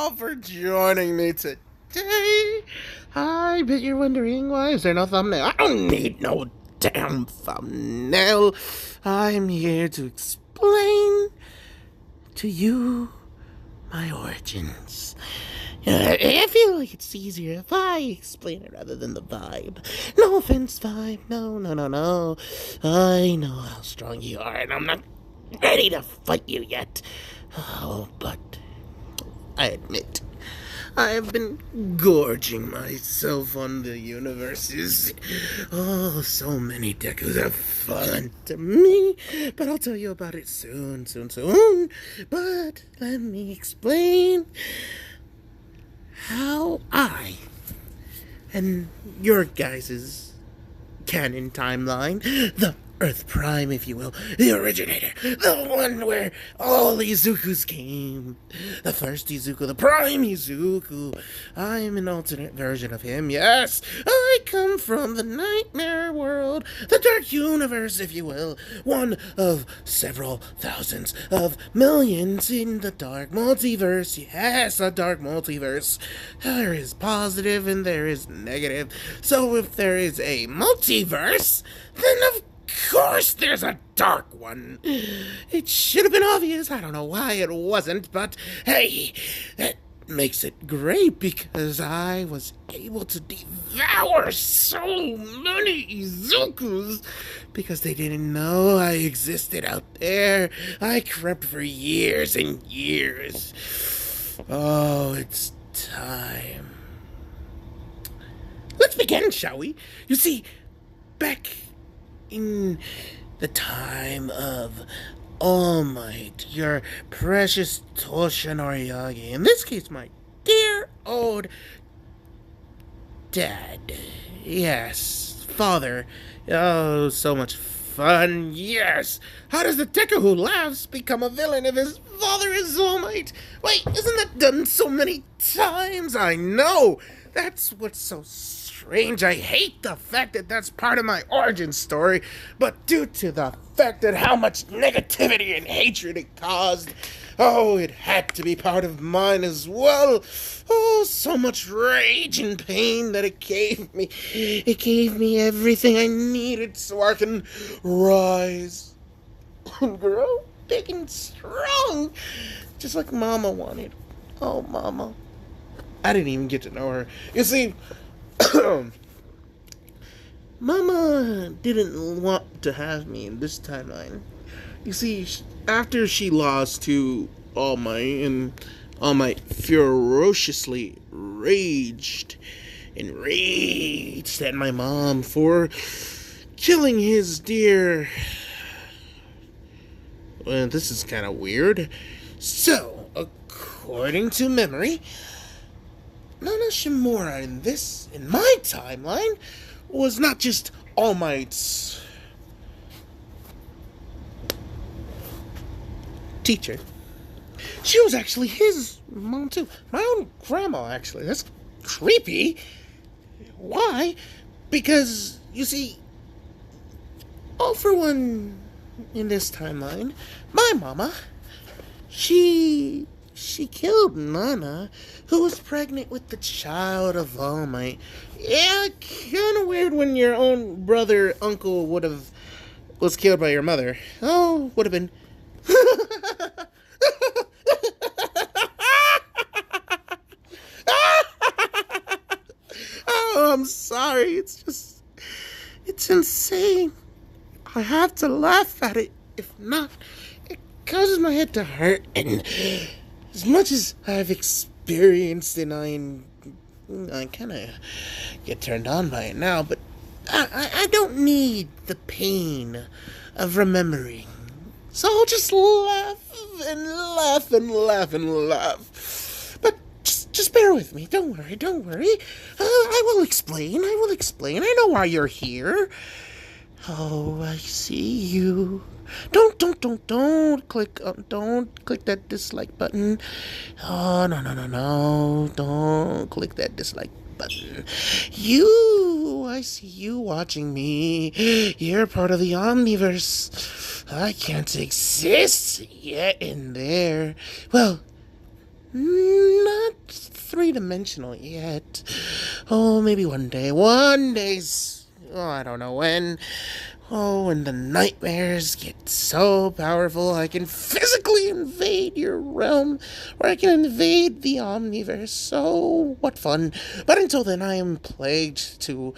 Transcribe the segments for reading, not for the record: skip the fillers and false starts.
all for joining me today. I bet you're wondering, why is there no thumbnail? I don't need no damn thumbnail. I'm here to explain to you my origins. I feel like it's easier if I explain it rather than the vibe. No offense, vibe. No. I know how strong you are, and I'm not ready to fight you yet. Oh, but I admit, I have been gorging myself on the universes. Oh, so many Dekus have fallen to me, but I'll tell you about it soon. But let me explain how I and your guys' canon timeline, the Earth Prime, if you will, the originator, the one where all the Izukus came, the first Izuku, the Prime Izuku. I am an alternate version of him, yes. I come from the nightmare world, the dark universe, if you will, one of several thousands of millions in the dark multiverse. Yes, a dark multiverse. There is positive and there is negative. So if there is a multiverse, then of course there's a dark one. It should have been obvious. I don't know why it wasn't, but hey, that makes it great because I was able to devour so many Izukus because they didn't know I existed out there. I crept for years and years. Oh, it's time. Let's begin, shall we? You see, back in the time of All Might, your precious Toshinori Yagi, in this case, my dear old dad. Yes, father. Oh, so much fun. Yes. How does the Deku Who Laughs become a villain if his father is All Might? Wait, isn't that done so many times? I know. That's what's so strange. I hate the fact that that's part of my origin story, but due to the fact that how much negativity and hatred it caused, oh, it had to be part of mine as well. Oh, so much rage and pain that it gave me. It gave me everything I needed so I can rise and grow big and strong, just like Mama wanted. Oh, Mama. I didn't even get to know her. You see, Mama didn't want to have me in this timeline. You see, after she lost to All Might, and All Might ferociously raged at my mom for killing his dear... Well, this is kind of weird. So, according to memory, Nana Shimura in my timeline, was not just All Might's teacher. She was actually his mom too. My own grandma, actually. That's creepy. Why? Because, you see, all for one in this timeline, my mama, she killed Nana, who was pregnant with the child of All Might. Yeah, kind of weird when your own brother, uncle was killed by your mother. Oh, would have been. Oh, I'm sorry. It's insane. I have to laugh at it. If not, it causes my head to hurt. And as much as I've experienced and I kind of get turned on by it now, but I don't need the pain of remembering. So I'll just laugh and laugh and laugh and laugh. But just bear with me. Don't worry. I will explain. I know why you're here. Oh, I see you. Don't click that dislike button. Oh, no. Don't click that dislike button. I see you watching me. You're part of the Omniverse. I can't exist yet in there. Well, Not three-dimensional yet. Oh, maybe one day. One day's... Oh, I don't know when. Oh, when the nightmares get so powerful, I can physically invade your realm, or I can invade the Omniverse. So, what fun. But until then, I am plagued to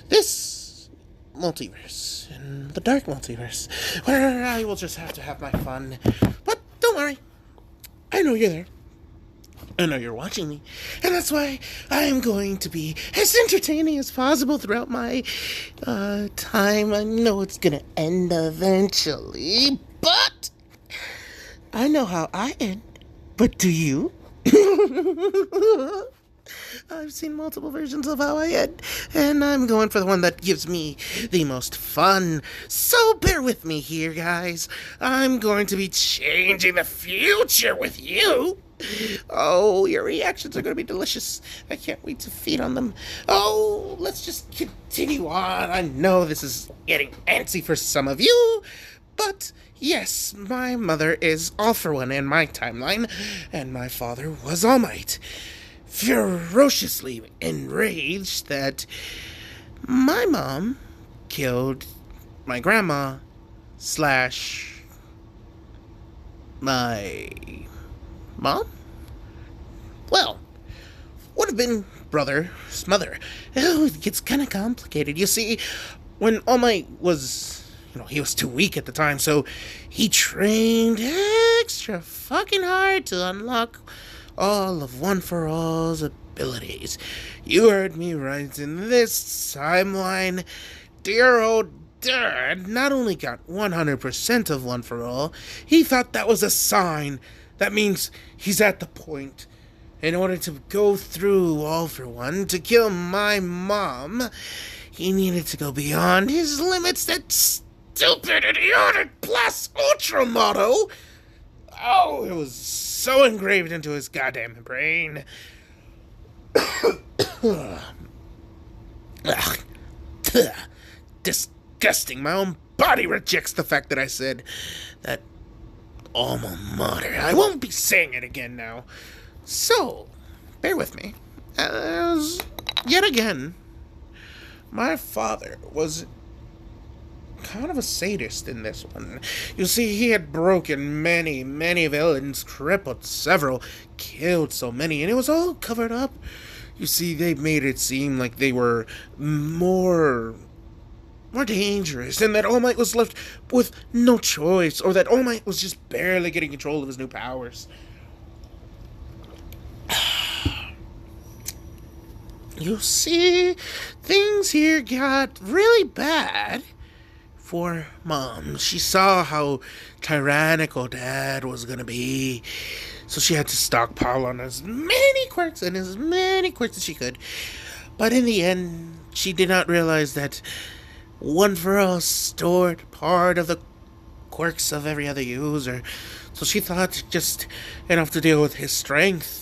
this multiverse, in the dark multiverse, where I will just have to have my fun. But don't worry, I know you're there. I know you're watching me, and that's why I am going to be as entertaining as possible throughout my time. I know it's gonna end eventually, but I know how I end. But do you? I've seen multiple versions of how I end, and I'm going for the one that gives me the most fun. So bear with me here, guys. I'm going to be changing the future with you. Oh, your reactions are going to be delicious. I can't wait to feed on them. Oh, let's just continue on. I know this is getting antsy for some of you, but yes, my mother is All For One in my timeline, and my father was All Might. Ferociously enraged that my mom killed my grandma / my mom? Well, would have been brother's mother. Oh, it gets kind of complicated. You see, when All Might was, he was too weak at the time, so he trained extra fucking hard to unlock all of One For All's abilities. You heard me right. In this timeline, dear old dad not only got 100% of One For All, he thought that was a sign. That means he's at the point. In order to go through All For One, to kill my mom, he needed to go beyond his limits. That stupid, idiotic plus ultra motto. Oh, it was so engraved into his goddamn brain. Disgusting. My own body rejects the fact that I said that alma mater. I won't be saying it again now. So, bear with me. As, yet again, my father was kind of a sadist in this one. You see, he had broken many, many villains, crippled several, killed so many, and it was all covered up. You see, they made it seem like they were more dangerous, and that All Might was left with no choice, or that All Might was just barely getting control of his new powers. You see, things here got really bad for Mom. She saw how tyrannical Dad was gonna be, so she had to stockpile on as many quirks as she could. But in the end, she did not realize that One For All stored part of the quirks of every other user, so she thought just enough to deal with his strength.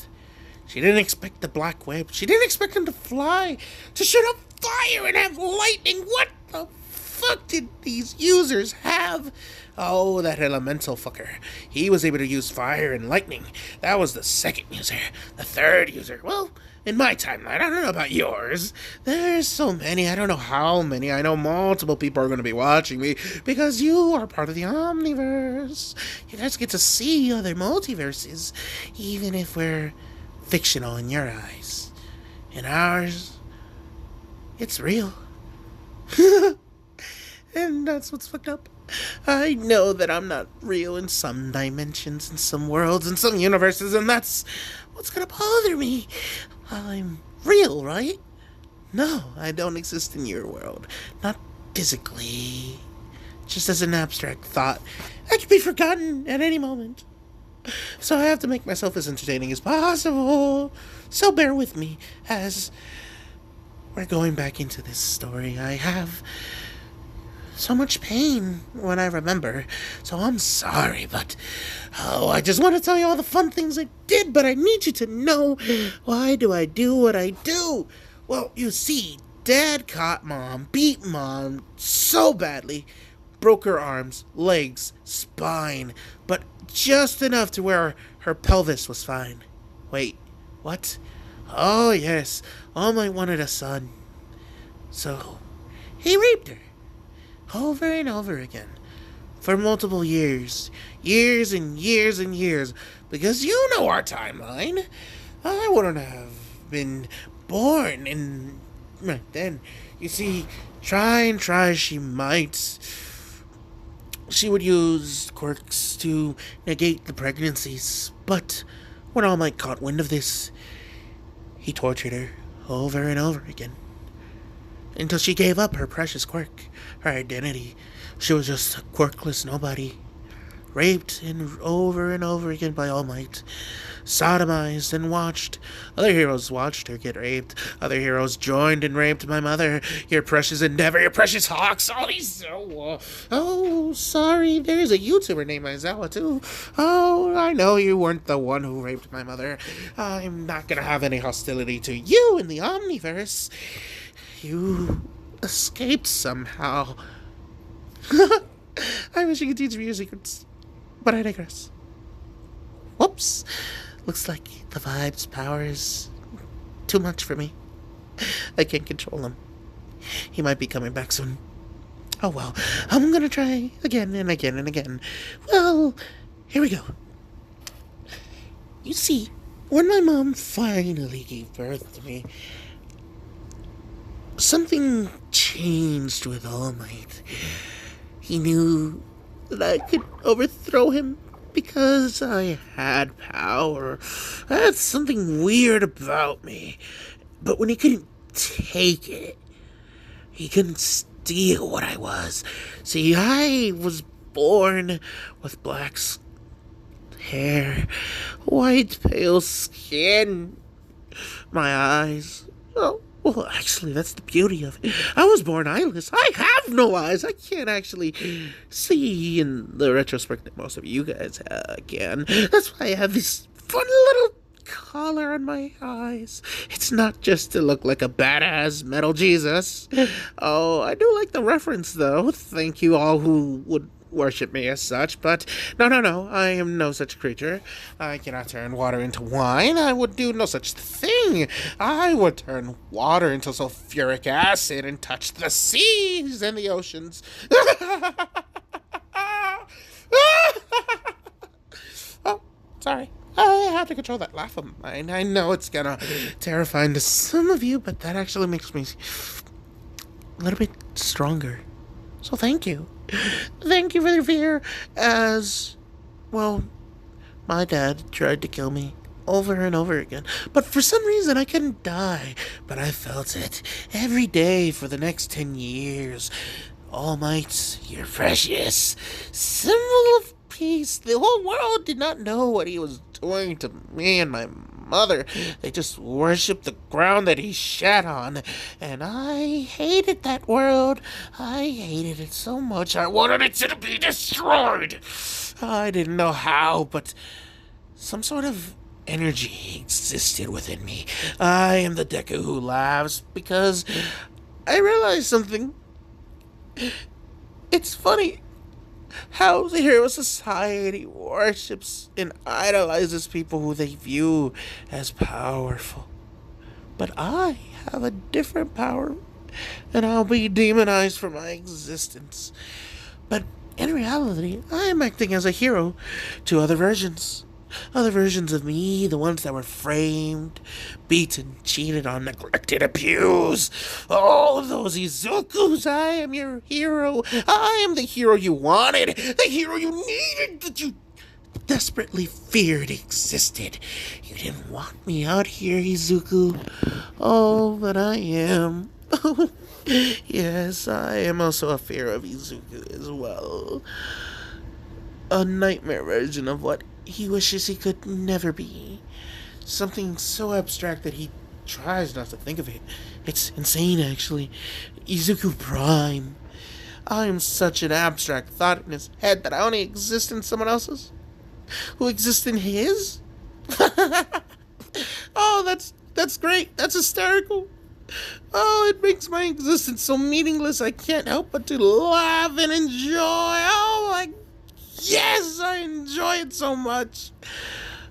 She didn't expect the black web. She didn't expect him to fly, to shoot up fire and have lightning. What the fuck did these users have? Oh, that elemental fucker. He was able to use fire and lightning. That was the second user. The third user, well, in my timeline, I don't know about yours. There's so many, I don't know how many. I know multiple people are going to be watching me because you are part of the Omniverse. You guys get to see other multiverses, even if we're fictional in your eyes. In ours, it's real. And that's what's fucked up. I know that I'm not real in some dimensions, in some worlds, in some universes, and that's what's gonna bother me. I'm real, right? No, I don't exist in your world. Not physically. Just as an abstract thought. I could be forgotten at any moment. So I have to make myself as entertaining as possible. So bear with me as we're going back into this story. I have so much pain when I remember, so I'm sorry, but I just want to tell you all the fun things I did, but I need you to know, why do I do what I do? Well, you see, Dad caught Mom, beat Mom so badly, broke her arms, legs, spine, but just enough to where her pelvis was fine. Wait, what? Oh, yes, All Might wanted a son. So, he raped her. Over and over again. For multiple years. Years and years and years. Because you know our timeline. I wouldn't have been born in right then. You see, try and try she might. She would use quirks to negate the pregnancies. But when All Might caught wind of this, he tortured her over and over again. Until she gave up her precious quirk, her identity. She was just a quirkless nobody. Raped and over again by All Might. Sodomized and watched. Other heroes watched her get raped. Other heroes joined and raped my mother. Your precious Endeavor, your precious Hawks. All these. Oh, sorry. There's a YouTuber named Aizawa, too. Oh, I know you weren't the one who raped my mother. I'm not gonna have any hostility to you in the Omniverse. You escaped somehow. I wish you could teach me your secrets, but I digress. Whoops. Looks like the vibe's power is too much for me. I can't control him. He might be coming back soon. Oh well, I'm gonna try again and again and again. Well, here we go. You see, when my mom finally gave birth to me, something changed with All Might. He knew that I could overthrow him because I had power. That's something weird about me. But when he couldn't take it, he couldn't steal what I was. See, I was born with black hair, white pale skin, my eyes. Oh, well, actually, that's the beauty of it. I was born eyeless. I have no eyes. I can't actually see in the retrospect that most of you guys can. That's why I have this fun little collar on my eyes. It's not just to look like a badass metal Jesus. Oh, I do like the reference, though. Thank you all who would worship me as such, but no, I am no such creature. I cannot turn water into wine. I would do no such thing. I would turn water into sulfuric acid and touch the seas and the oceans. Oh, sorry. I have to control that laugh of mine. I know it's gonna terrifying to some of you, but that actually makes me a little bit stronger. So thank you. Thank you for the fear, as, well, my dad tried to kill me over and over again. But for some reason, I couldn't die. But I felt it every day for the next 10 years. All Might, you're precious. Symbol of peace. The whole world did not know what he was doing to me and my mother. They just worshipped the ground that he shat on. And I hated that world. I hated it so much. I wanted it to be destroyed. I didn't know how, but some sort of energy existed within me. I am the Deku Who Laughs because I realized something. It's funny how the hero society worships and idolizes people who they view as powerful. But I have a different power, and I'll be demonized for my existence. But in reality, I am acting as a hero to other versions. Other versions of me, the ones that were framed, beaten, cheated on, neglected, abused. All those Izukus, I am your hero. I am the hero you wanted, the hero you needed, that you desperately feared existed. You didn't want me out here, Izuku. Oh, but I am. Yes, I am also a fear of Izuku as well. A nightmare version of what he wishes he could never be. Something so abstract that he tries not to think of it. It's insane, actually. Izuku Prime. I am such an abstract thought in his head that I only exist in someone else's. Who exists in his? Oh, that's great. That's hysterical. Oh, it makes my existence so meaningless I can't help but to laugh and enjoy. Oh my, yes, I enjoy it so much.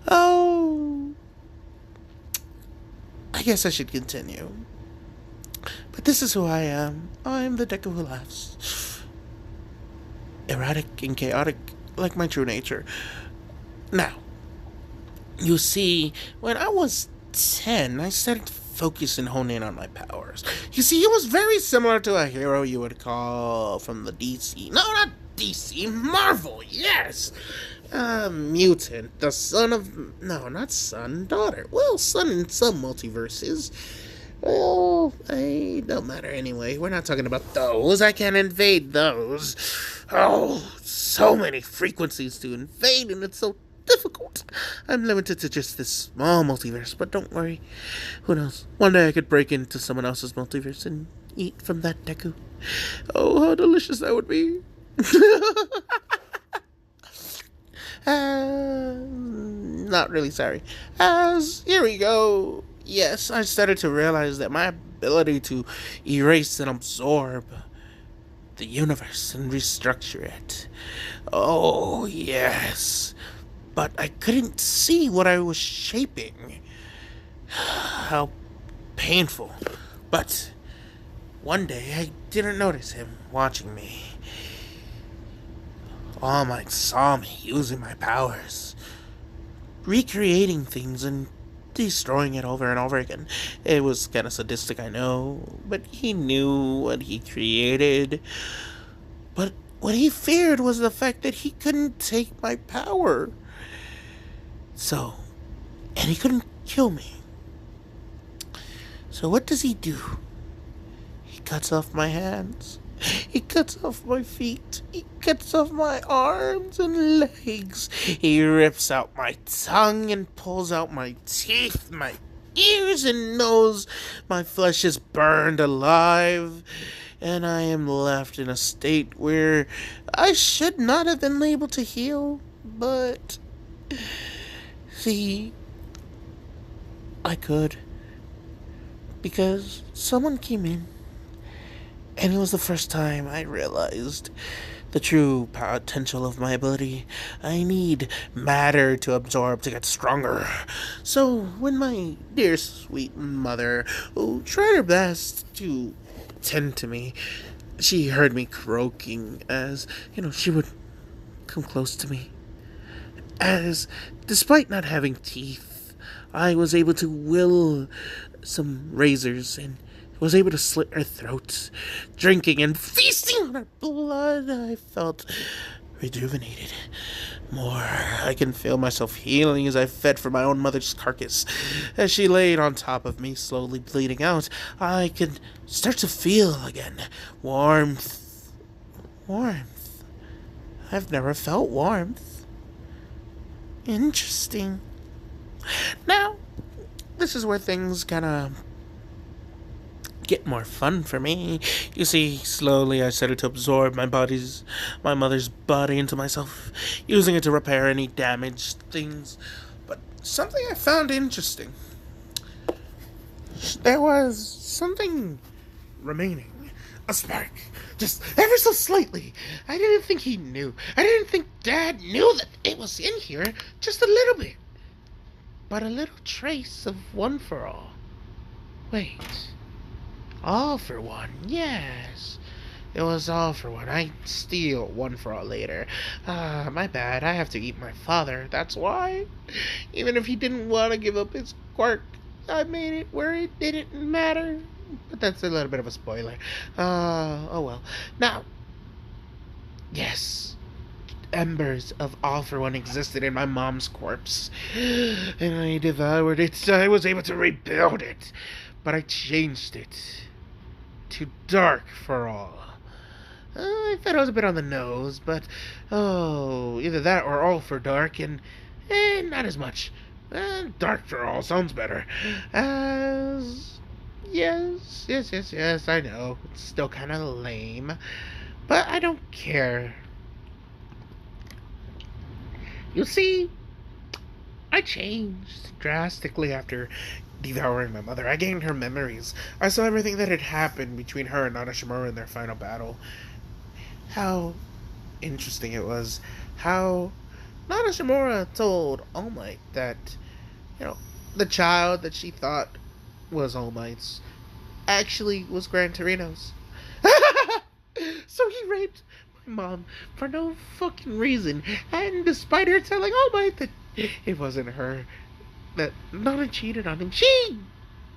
Oh, I guess I should continue. But this is who I am. I'm the Deku Who Laughs. Erratic and chaotic, like my true nature. Now, you see, when I was 10, I started to focus and hone in on my powers. You see, it was very similar to a hero you would call from the DC. No, not DC, Marvel, yes! Mutant, the son of... No, not son, daughter. Well, son in some multiverses. Well, it don't matter anyway. We're not talking about those. I can't invade those. Oh, so many frequencies to invade, and it's so difficult. I'm limited to just this small multiverse, but don't worry. Who knows? One day I could break into someone else's multiverse and eat from that Deku. Oh, how delicious that would be. Not really sorry. Here we go. Yes, I started to realize that my ability to erase and absorb the universe and restructure it. Oh, yes. But I couldn't see what I was shaping. How painful. But one day I didn't notice him watching me. All Might saw me using my powers, recreating things and destroying it over and over again. It was kind of sadistic, I know, but he knew what he created. But what he feared was the fact that he couldn't take my power. And he couldn't kill me. So what does he do? He cuts off my hands. He cuts off my feet. He cuts off my arms and legs. He rips out my tongue and pulls out my teeth, my ears and nose. My flesh is burned alive, and I am left in a state where I should not have been able to heal, but see, I could, because someone came in. And it was the first time I realized the true potential of my ability. I need matter to absorb to get stronger. So when my dear sweet mother, who tried her best to tend to me, she heard me croaking as, she would come close to me. As, despite not having teeth, I was able to will some razors and was able to slit her throat, drinking and feasting on her blood. I felt rejuvenated. More, I can feel myself healing as I fed from my own mother's carcass. As she laid on top of me, slowly bleeding out, I could start to feel again. Warmth. Warmth. I've never felt warmth. Interesting. Now, this is where things kinda get more fun for me. You see, slowly I started to absorb my mother's body into myself, using it to repair any damaged things. But something I found interesting. There was something remaining. A spark. Just ever so slightly. I didn't think he knew. I didn't think Dad knew that it was in here. Just a little bit. But a little trace of One for All. Wait. All for One, yes. It was All for One. I steal One for All later. My bad. I have to eat my father. That's why. Even if he didn't want to give up his quirk, I made it where it didn't matter. But that's a little bit of a spoiler. Oh well. Now, yes. Embers of All for One existed in my mom's corpse. And I devoured it. I was able to rebuild it. But I changed it to Dark for All. I thought it was a bit on the nose, but either that or All for Dark, and not as much. Dark for All sounds better. Yes, I know. It's still kind of lame, but I don't care. You see, I changed drastically after devouring my mother. I gained her memories. I saw everything that had happened between her and Nana Shimura in their final battle. How interesting it was. How Nana Shimura told All Might that, the child that she thought was All Might's. Actually, was Gran Torino's. So he raped my mom for no fucking reason, and despite her telling All Might that it wasn't her, that Nana cheated on him, she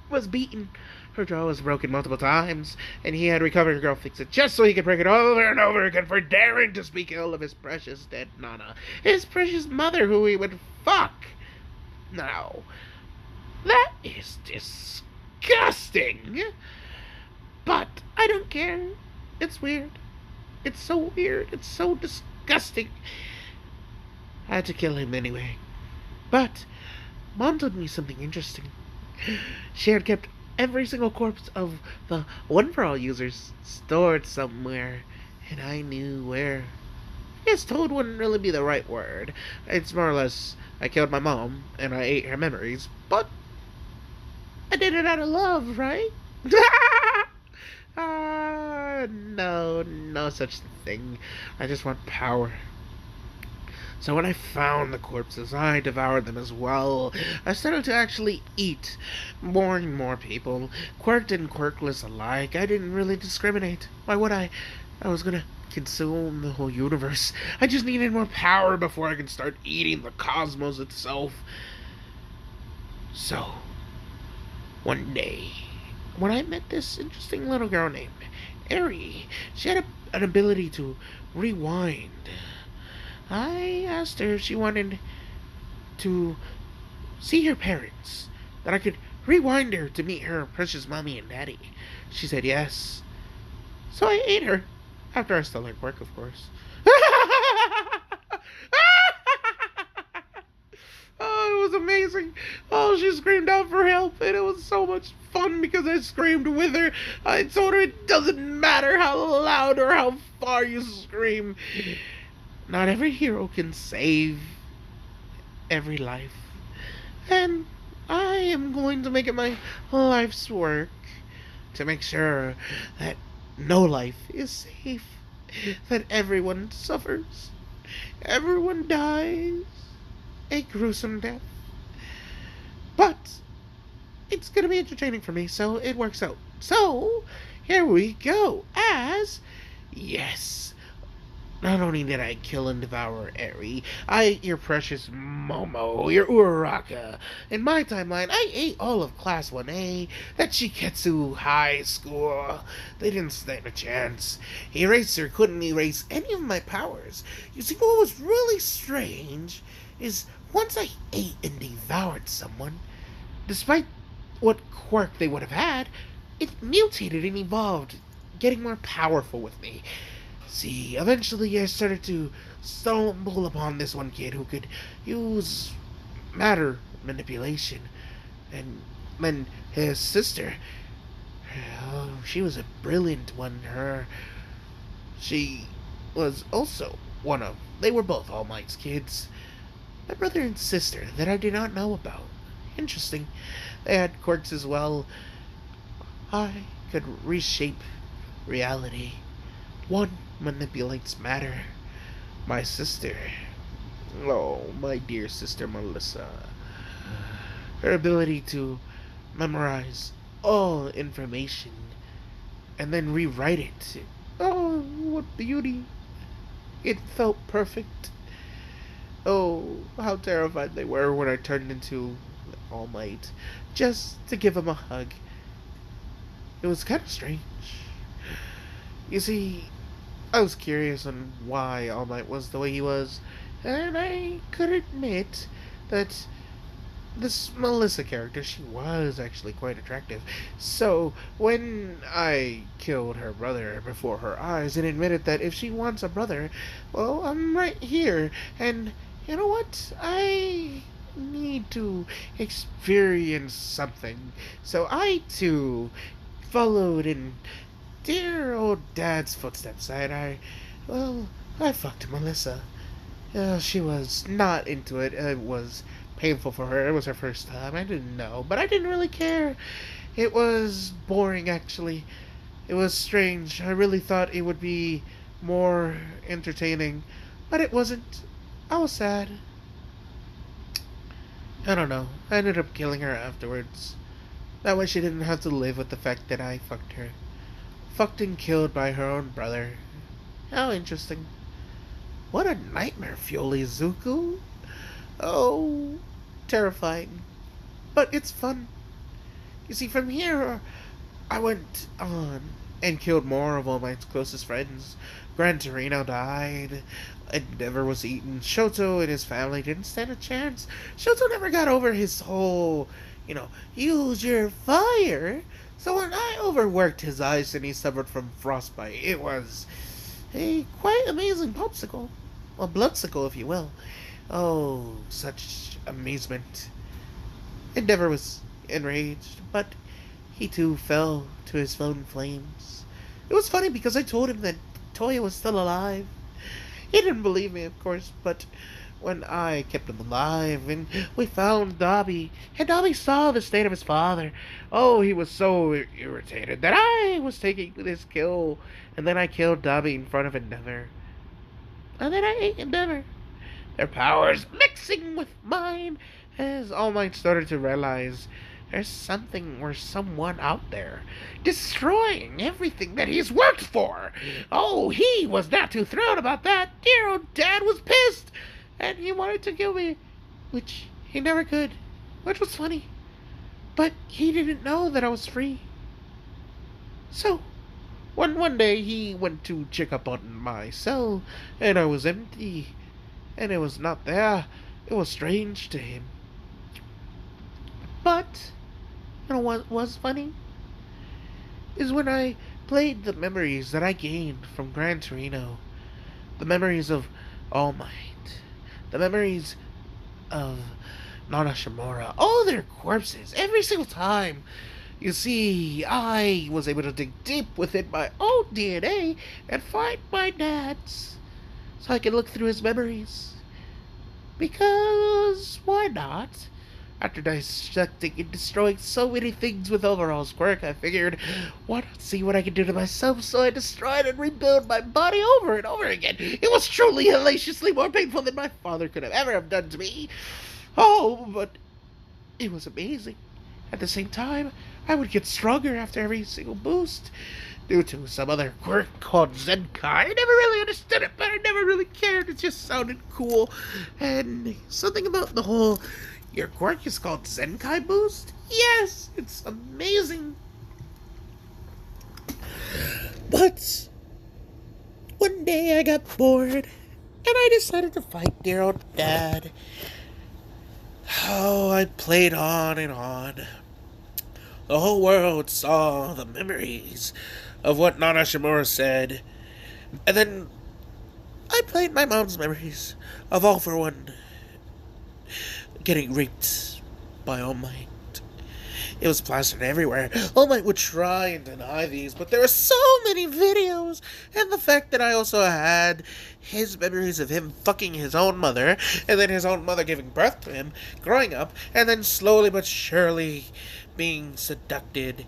was beaten. Her jaw was broken multiple times, and he had recovered her girl fix it just so he could break it over and over again for daring to speak ill of his precious dead Nana, his precious mother who he would fuck. Now, that is disgusting. But I don't care. It's weird. It's so weird. It's so disgusting. I had to kill him anyway. But Mom told me something interesting. She had kept every single corpse of the One For All users stored somewhere, and I knew where. I guess told wouldn't really be the right word. It's more or less, I killed my mom, and I ate her memories, but I did it out of love, right? No such thing. I just want power. So when I found the corpses, I devoured them as well. I started to actually eat more and more people, quirked and quirkless alike. I didn't really discriminate. Why would I? I was gonna consume the whole universe. I just needed more power before I could start eating the cosmos itself. So, one day, when I met this interesting little girl named Eri, she had an ability to rewind. I asked her if she wanted to see her parents, that I could rewind her to meet her precious mommy and daddy. She said yes. So I ate her, after I stole her quirk, of course. Oh, it was amazing. Oh, she screamed out for help, and it was so much fun because I screamed with her. I told her it doesn't matter how loud or how far you scream. Not every hero can save every life. And I am going to make it my life's work to make sure that no life is safe, that everyone suffers, everyone dies a gruesome death. But it's going to be entertaining for me, so it works out. So, here we go, yes, not only did I kill and devour Eri, I ate your precious Momo, your Uraraka. In my timeline, I ate all of Class 1A, that Shiketsu High School. They didn't stand a chance. Eraser couldn't erase any of my powers. You see, what was really strange is once I ate and devoured someone, despite what quirk they would have had, it mutated and evolved, getting more powerful with me. See, eventually I started to stumble upon this one kid who could use matter manipulation. And then his sister, oh, she was a brilliant one. She was also they were both All Might's kids. My brother and sister that I did not know about. Interesting. They had quirks as well. I could reshape reality. One manipulates matter. My sister, oh, my dear sister Melissa, her ability to memorize all information and then rewrite it. Oh, what beauty. It felt perfect. Oh, how terrified they were when I turned into All Might, just to give him a hug. It was kind of strange. You see, I was curious on why All Might was the way he was, and I could admit that this Melissa character, she was actually quite attractive. So, when I killed her brother before her eyes and admitted that if she wants a brother, well, I'm right here, and you know what? I need to experience something. So I, too, followed in dear old Dad's footsteps, and I fucked Melissa. She was not into it. It was painful for her. It was her first time. I didn't know, but I didn't really care. It was boring, actually. It was strange. I really thought it would be more entertaining, but it wasn't. I was sad. I don't know. I ended up killing her afterwards. That way she didn't have to live with the fact that I fucked her. Fucked and killed by her own brother. How interesting. What a nightmare, Fioli Zuko. Oh, terrifying. But it's fun. You see, from here, I went on and killed more of All Might's closest friends. Gran Torino died. Endeavor was eaten. Shoto and his family didn't stand a chance. Shoto never got over his whole, use your fire. So when I overworked his eyes and he suffered from frostbite, it was a quite amazing popsicle. Well, bloodsicle, if you will. Oh, such amusement. Endeavor was enraged, but he too fell to his own flames. It was funny because I told him that Toya was still alive. He didn't believe me, of course, but when I kept him alive and we found Dobby, and Dobby saw the state of his father, oh, he was so irritated that I was taking this kill, and then I killed Dobby in front of Endeavor. And then I ate Endeavor. Their powers mixing with mine as All Might started to realize there's something or someone out there destroying everything that he's worked for. Oh, he was not too thrilled about that. Dear old Dad was pissed, and he wanted to kill me, which he never could, which was funny. But he didn't know that I was free. So, one day he went to check up on my cell, and I was empty, and it was not there. It was strange to him. But you know what was funny? Is when I played the memories that I gained from Gran Torino. The memories of All Might. The memories of Nana Shimura. All their corpses. Every single time. You see, I was able to dig deep within my own DNA and find my dad's. So I could look through his memories. Because why not? After dissecting and destroying so many things with Overall's quirk, I figured, why not see what I can do to myself? So I destroyed and rebuilt my body over and over again. It was truly hellaciously more painful than my father could have ever have done to me. Oh, but it was amazing. At the same time, I would get stronger after every single boost. Due to some other quirk called Zenkai. I never really understood it, but I never really cared. It just sounded cool. And something about the whole, your quirk is called Zenkai Boost? Yes, it's amazing. But one day I got bored, and I decided to fight dear old Dad. Oh, I played on and on. The whole world saw the memories of what Nana Shimura said. And then I played my mom's memories of All For One getting raped by All Might. It was plastered everywhere. All Might would try and deny these, but there were so many videos. And the fact that I also had his memories of him fucking his own mother, and then his own mother giving birth to him, growing up, and then slowly but surely being seduced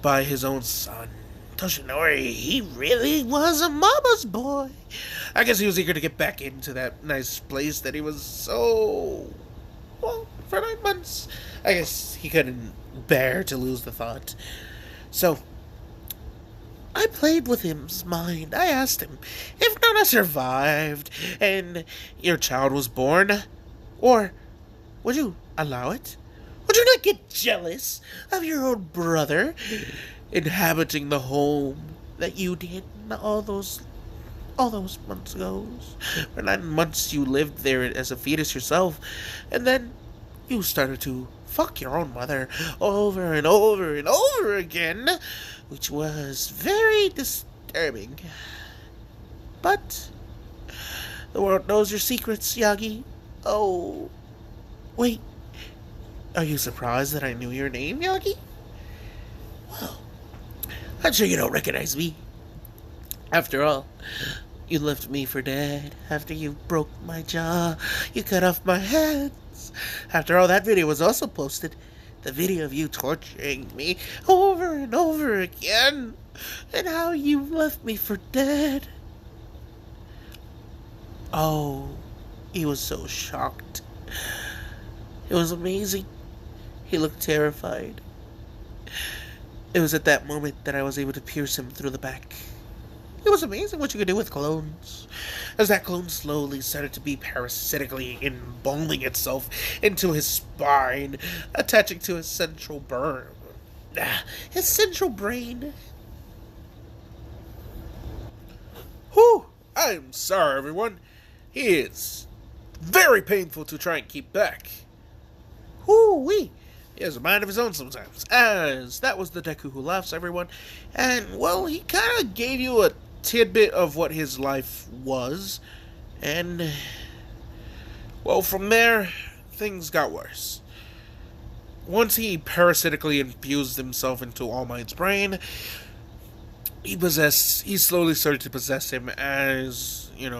by his own son. Toshinori, he really was a mama's boy. I guess he was eager to get back into that nice place that he was so, well, for 9 months. I guess he couldn't bear to lose the thought. So, I played with his mind. I asked him, if Nana survived and your child was born, or would you allow it? Would you not get jealous of your own brother inhabiting the home that you did all those months ago? For 9 months you lived there as a fetus yourself, and then you started to fuck your own mother over and over and over again, which was very disturbing. But the world knows your secrets, Yagi. Oh, wait. Are you surprised that I knew your name, Yagi? Well, I'm sure you don't recognize me. After all, you left me for dead. After you broke my jaw, you cut off my hands. After all, that video was also posted. The video of you torturing me over and over again. And how you left me for dead. Oh, he was so shocked. It was amazing. He looked terrified. It was at that moment that I was able to pierce him through the back. It was amazing what you could do with clones. As that clone slowly started to be parasitically embalming itself into his spine, attaching to his his central brain. Whew! I'm sorry, everyone. He is very painful to try and keep back. Whoo-wee! He has a mind of his own sometimes. As that was the Deku Who Laughs, everyone. And, well, he kind of gave you a tidbit of what his life was. And, well, from there, things got worse. Once he parasitically infused himself into All Might's brain, he slowly started to possess him as, it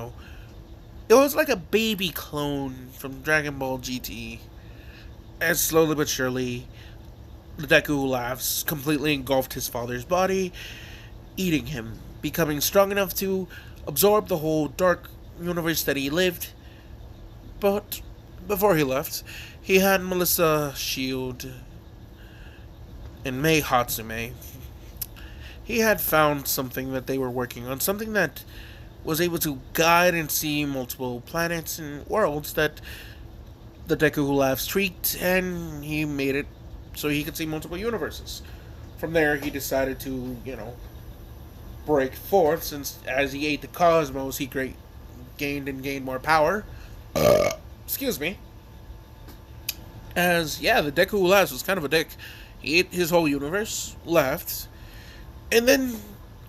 was like a baby clone from Dragon Ball GT. And slowly but surely, the Deku Who Laughs completely engulfed his father's body, eating him, becoming strong enough to absorb the whole dark universe that he lived. But before he left, he had Melissa Shield and Mei Hatsume. He had found something that they were working on, something that was able to guide and see multiple planets and worlds that the Deku Who Laughs tweaked, and he made it so he could see multiple universes. From there, he decided to, break forth, since as he ate the cosmos, he gained more power. Excuse me. The Deku Who Laughs was kind of a dick. He ate his whole universe, left, and then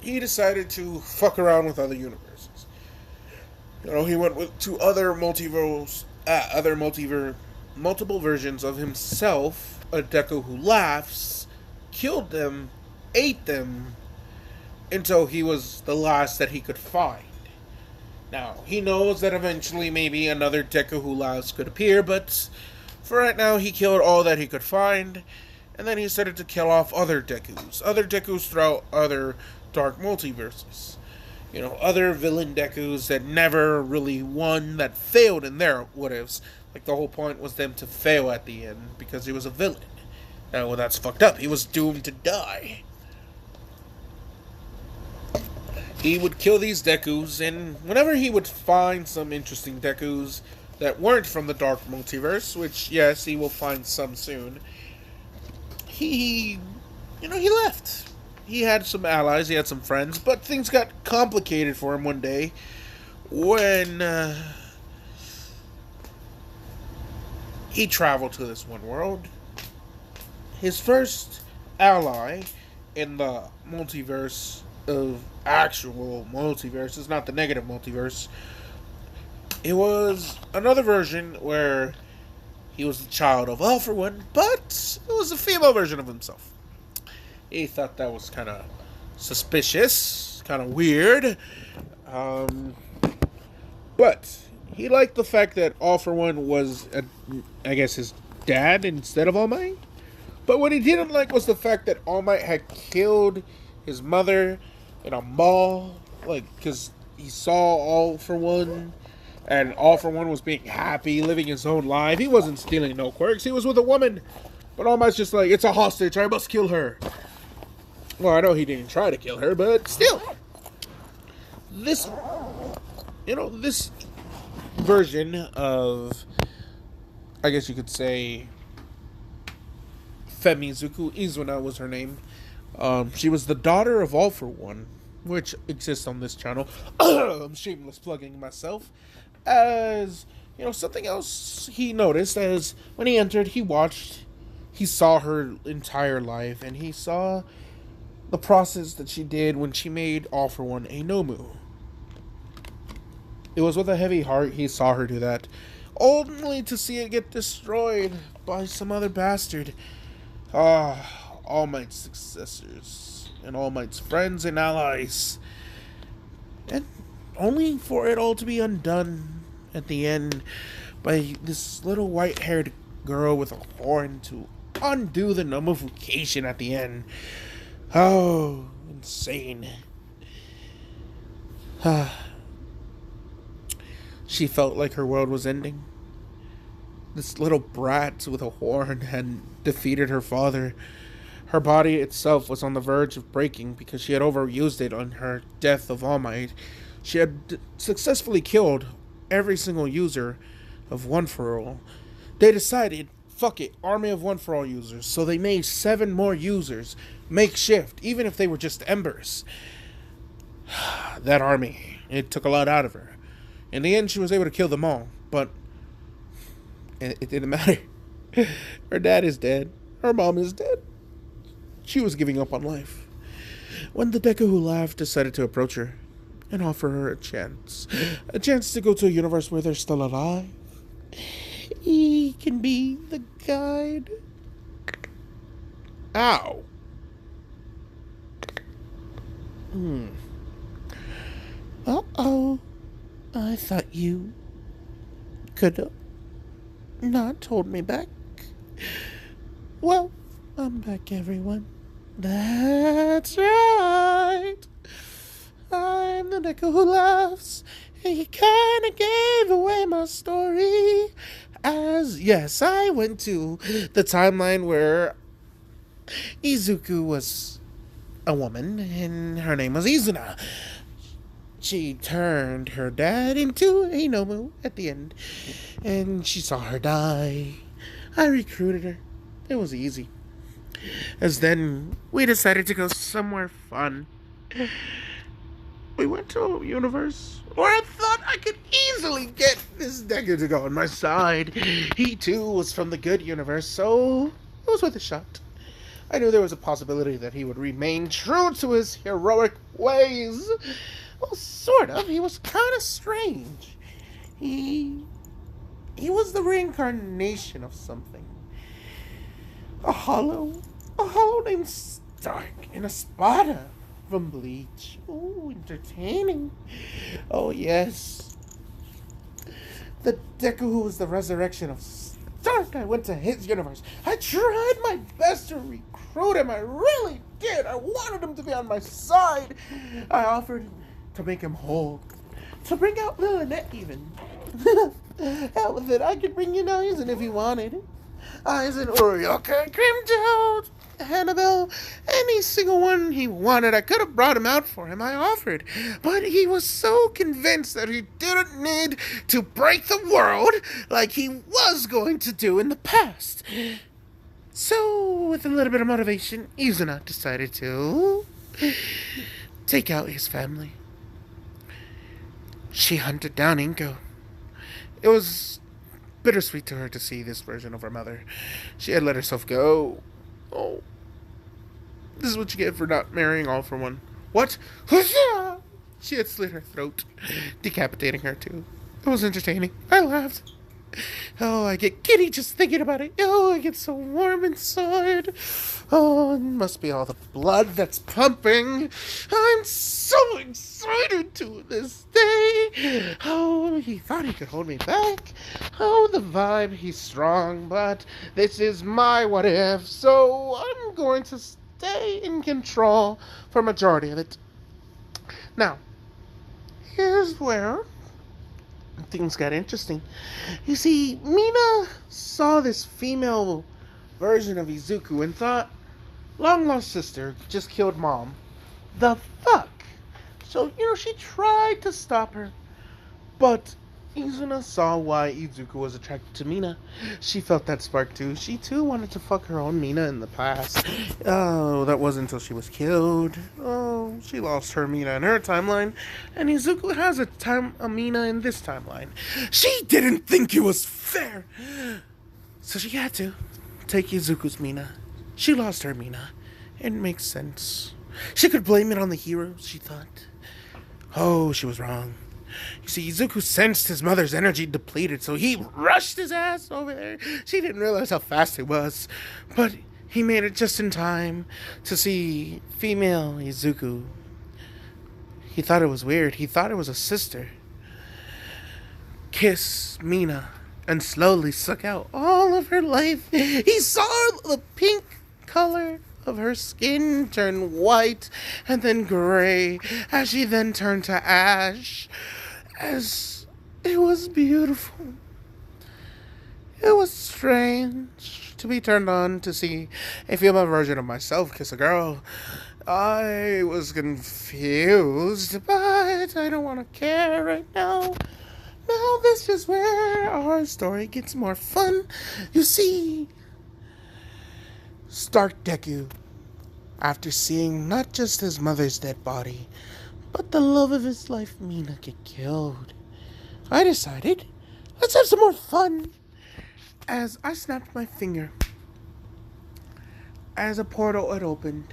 he decided to fuck around with other universes. He went to other multiple versions of himself, a Deku Who Laughs, killed them, ate them, until he was the last that he could find. Now, he knows that eventually maybe another Deku Who Laughs could appear, but for right now, he killed all that he could find, and then he started to kill off other Dekus throughout other dark multiverses. Other villain Dekus that never really won, that failed in their what-ifs. Like, the whole point was them to fail at the end, because he was a villain. Well, that's fucked up. He was doomed to die. He would kill these Dekus, and whenever he would find some interesting Dekus that weren't from the dark multiverse, which, yes, he will find some soon, he left. He had some allies, he had some friends, but things got complicated for him one day when he traveled to this one world. His first ally in the multiverse of actual multiverses, not the negative multiverse, it was another version where he was the child of All For One, but it was a female version of himself. He thought that was kind of suspicious, kind of weird. But he liked the fact that All For One was, his dad instead of All Might. But what he didn't like was the fact that All Might had killed his mother in a mall. Because he saw All For One, and All For One was being happy, living his own life. He wasn't stealing no quirks. He was with a woman. But All Might's just like, it's a hostage, I must kill her. Well, I know he didn't try to kill her, but still. This version of, I guess you could say, Femizuku Izuna was her name. She was the daughter of All For One, which exists on this channel. I'm shameless plugging myself. As, something else he noticed as when he entered, he saw her entire life, and he saw the process that she did when she made All For One a Nomu. It was with a heavy heart he saw her do that, only to see it get destroyed by some other bastard. All Might's successors, and All Might's friends and allies. And only for it all to be undone at the end by this little white-haired girl with a horn to undo the nullification at the end. Oh, insane. She felt like her world was ending. This little brat with a horn had defeated her father, Her body itself was on the verge of breaking because she had overused it on her Death of All Might. She had successfully killed every single user of One For All. They decided, fuck it, army of One For All users. So they made 7 more users, makeshift, even if they were just embers. That army, it took a lot out of her. In the end, she was able to kill them all, but it didn't matter. Her dad is dead. Her mom is dead. She was giving up on life. When the Deku Who Laughs decided to approach her and offer her a chance to go to a universe where they're still alive. He can be the guide. Ow. Uh-oh. I thought you could have not hold me back. Well, I'm back, everyone. That's right. I'm the Deku Who Laughs. He kinda gave away my story. Yes, I went to the timeline where Izuku was a woman and her name was Izuna. She turned her dad into a Nomu at the end, and she saw her die. I recruited her. It was easy. As then, we decided to go somewhere fun. We went to a universe where I thought I could easily get this Deku to go on my side. He too was from the good universe, so it was worth a shot. I knew there was a possibility that he would remain true to his heroic ways. Well, sort of. He was kind of strange. He was the reincarnation of something. A hollow named Stark and a Spada from Bleach. Oh, entertaining. Oh, yes. The Deku Who was the resurrection of Stark. I went to his universe. I tried my best to recruit him. I really did. I wanted him to be on my side. I offered to make him whole. To bring out Lilith even. Hell with it. I could bring you Aizen if you wanted. Aizen, Urioka, Grimjold, Hannibal, any single one he wanted. I could have brought him out for him. I offered. But he was so convinced that he didn't need to break the world like he was going to do in the past. So, with a little bit of motivation, Izuna decided to take out his family. She hunted down Inko. It was bittersweet to her to see this version of her mother. She had let herself go. Oh. This is what you get for not marrying All For One. What? She had slit her throat, decapitating her too. It was entertaining. I laughed. Oh, I get giddy just thinking about it. Oh, I get so warm inside. Oh, it must be all the blood that's pumping. I'm so excited to this day. Oh, he thought he could hold me back. Oh, the vibe, he's strong, but this is my what if, so I'm going to stay in control for a majority of it. Now, here's where things got interesting. You see, Mina saw this female version of Izuku and thought, long lost sister just killed mom. The fuck? So, she tried to stop her. But Izuna saw why Izuku was attracted to Mina. She felt that spark too. She too wanted to fuck her own Mina in the past. Oh, that wasn't until she was killed. Oh, she lost her Mina in her timeline. And Izuku has a Mina in this timeline. She didn't think it was fair. So she had to take Izuku's Mina. She lost her Mina. It makes sense. She could blame it on the heroes, she thought. Oh, she was wrong. You see, Izuku sensed his mother's energy depleted, so he rushed his ass over there. She didn't realize how fast it was, but he made it just in time to see female Izuku. He thought it was weird. He thought it was a sister. Kiss Mina and slowly suck out all of her life. He saw the pink color of her skin turn white and then gray as she then turned to ash. As it was beautiful. It was strange to be turned on to see a female version of myself kiss a girl. I was confused, but I don't want to care right now. Now this is where our story gets more fun. You see, Stark Deku, after seeing not just his mother's dead body, but the love of his life, Mina, get killed, I decided, let's have some more fun. As I snapped my finger, as a portal had opened,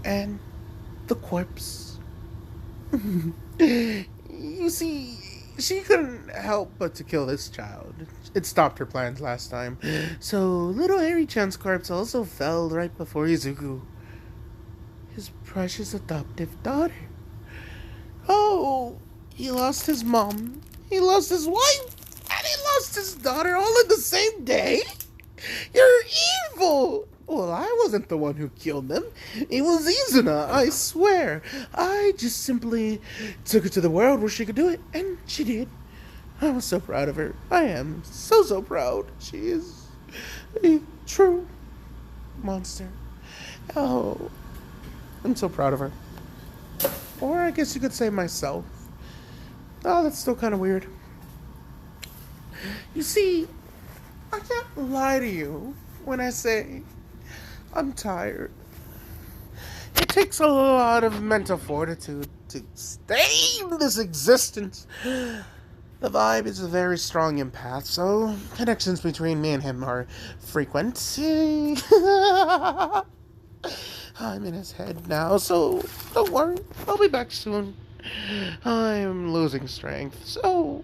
and the corpse. You see, she couldn't help but to kill this child. It stopped her plans last time. So little Harry-chan's corpse also fell right before Izuku, his precious adoptive daughter. Oh, he lost his mom, he lost his wife, and he lost his daughter all in the same day? You're evil! Well, I wasn't the one who killed them. It was Izuna, I swear. I just simply took her to the world where she could do it, and she did. I was so proud of her. I am so proud. She is a true monster. Oh, I'm so proud of her. Or I guess you could say myself. Oh, that's still kind of weird. You see, I can't lie to you when I say I'm tired. It takes a lot of mental fortitude to stay in this existence. The vibe is a very strong empath, so connections between me and him are frequent. I'm in his head now, so don't worry. I'll be back soon. I'm losing strength, so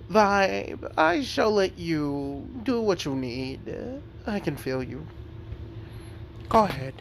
vibe, I shall let you do what you need. I can feel you. Go ahead.